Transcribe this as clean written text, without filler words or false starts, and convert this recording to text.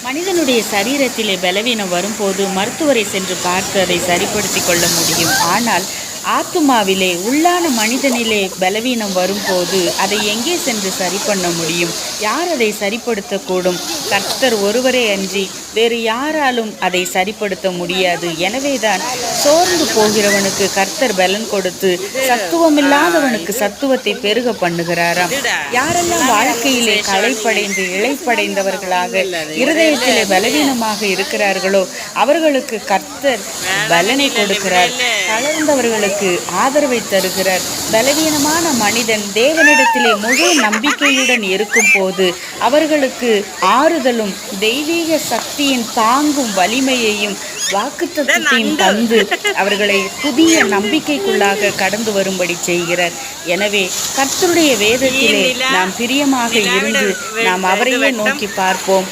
மனிதனுடைய சரீரத்திலே பலவீனம் வரும்போது மருத்துவரை சென்று பார்த்து அதை சரிப்படுத்தி கொள்ள முடியும். ஆனால் ஆத்துமாவிலே உள்ளான மனிதனிலே பலவீனம் வரும்போது அதை எங்கே சென்று சரி பண்ண முடியும்? யார் அதை சரிப்படுத்தக்கூடும்? கர்த்தர் ஒருவரே அன்றி வேறு யாராலும் அதை சரிப்படுத்த முடியாது. எனவேதான் சோர்ந்து போகிறவனுக்கு கர்த்தர் பலன் கொடுத்து சத்துவமில்லாதவனுக்கு சத்துவத்தை பெருக பண்ணுகிறாராம். யாரெல்லாம் வாழ்க்கையிலே களைப்படைந்து இளைப்படைந்தவர்களாக இருதயத்திலே பலவீனமாக இருக்கிறார்களோ அவர்களுக்கு கர்த்தர் பலனை கொடுக்கிறார். தளர்ந்தவர்களுக்கு ஆதரவை தருகிறார். பலவீனமான மனிதன் தேவனிடத்திலே முழு நம்பிக்கையுடன் இருக்கும் போது அவர்களுக்கு ஆறுதலும் தெய்வீக சக்தியின் தாங்கும் வலிமையையும் வாக்குத்தத்தத்தையும் தந்து அவர்களை புதிய நம்பிக்கைக்குள்ளாக கடந்து வரும்படி செய்கிறார். எனவே கர்த்தருடைய வேதத்திலே நாம் பிரியமாக இருந்து நாம் அவரையே நோக்கி பார்ப்போம்.